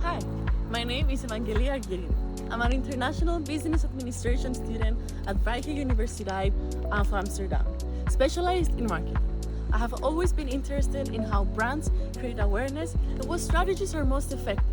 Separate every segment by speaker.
Speaker 1: Hi, my name is Evangelia Girin. I'm an international business administration student at Vrije Universiteit of Amsterdam, specialized in marketing. I have always been interested in how brands create awareness and what strategies are most effective.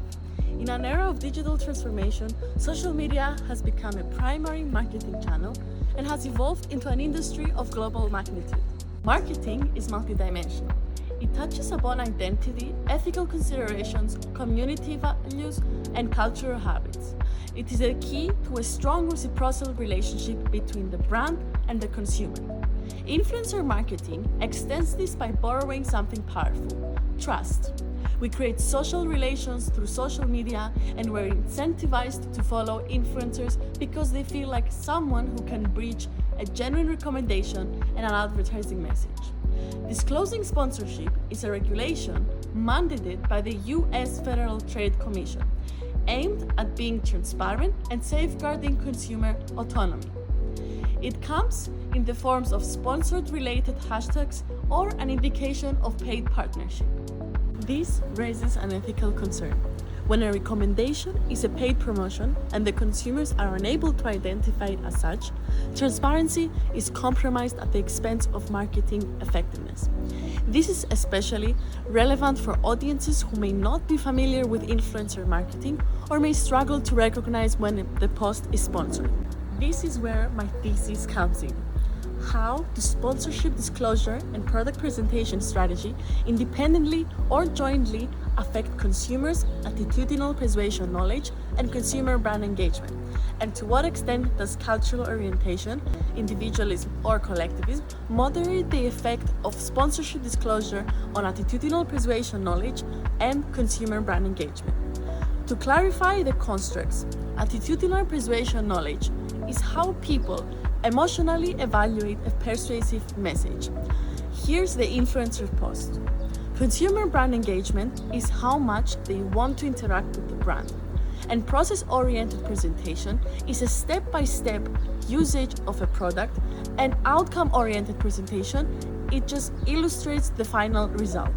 Speaker 1: In an era of digital transformation, social media has become a primary marketing channel and has evolved into an industry of global magnitude. Marketing is multidimensional. It touches upon identity, ethical considerations, community values, and cultural habits. It is a key to a strong reciprocal relationship between the brand and the consumer. Influencer marketing extends this by borrowing something powerful: trust. We create social relations through social media, and we're incentivized to follow influencers because they feel like someone who can bridge a genuine recommendation and an advertising message. Disclosing sponsorship is a regulation mandated by the US Federal Trade Commission, aimed at being transparent and safeguarding consumer autonomy. It comes in the forms of sponsored related hashtags or an indication of paid partnership. This raises an ethical concern. When a recommendation is a paid promotion and the consumers are unable to identify it as such, transparency is compromised at the expense of marketing effectiveness. This is especially relevant for audiences who may not be familiar with influencer marketing or may struggle to recognize when the post is sponsored. This is where my thesis comes in. How do sponsorship disclosure and product presentation strategy independently or jointly affect consumers' attitudinal persuasion knowledge and consumer brand engagement? And to what extent does cultural orientation, individualism, or collectivism moderate the effect of sponsorship disclosure on attitudinal persuasion knowledge and consumer brand engagement? To clarify the constructs, attitudinal persuasion knowledge is how people emotionally evaluate a persuasive message. Here's the influencer post. Consumer brand engagement is how much they want to interact with the brand. And process-oriented presentation is a step-by-step usage of a product, and outcome-oriented presentation, it just illustrates the final result.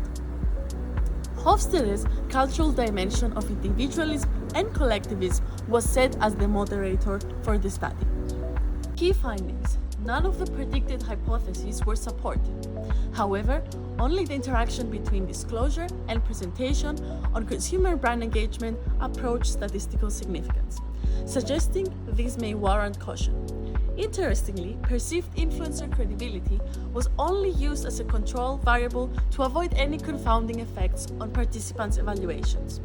Speaker 1: Hofstede's cultural dimension of individualism and collectivism was set as the moderator for the study. Key findings: none of the predicted hypotheses were supported. However, only the interaction between disclosure and presentation on consumer brand engagement approached statistical significance, suggesting this may warrant caution. Interestingly, perceived influencer credibility was only used as a control variable to avoid any confounding effects on participants' evaluations,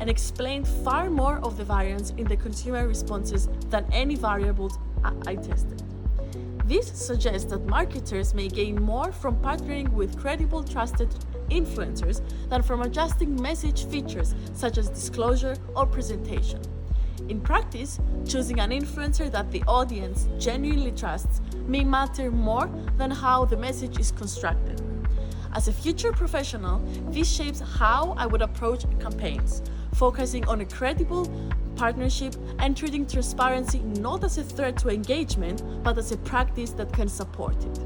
Speaker 1: and explained far more of the variance in the consumer responses than any variables I tested. This suggests that marketers may gain more from partnering with credible, trusted influencers than from adjusting message features such as disclosure or presentation. In practice, choosing an influencer that the audience genuinely trusts may matter more than how the message is constructed. As a future professional, this shapes how I would approach campaigns, focusing on a credible partnership and treating transparency not as a threat to engagement, but as a practice that can support it.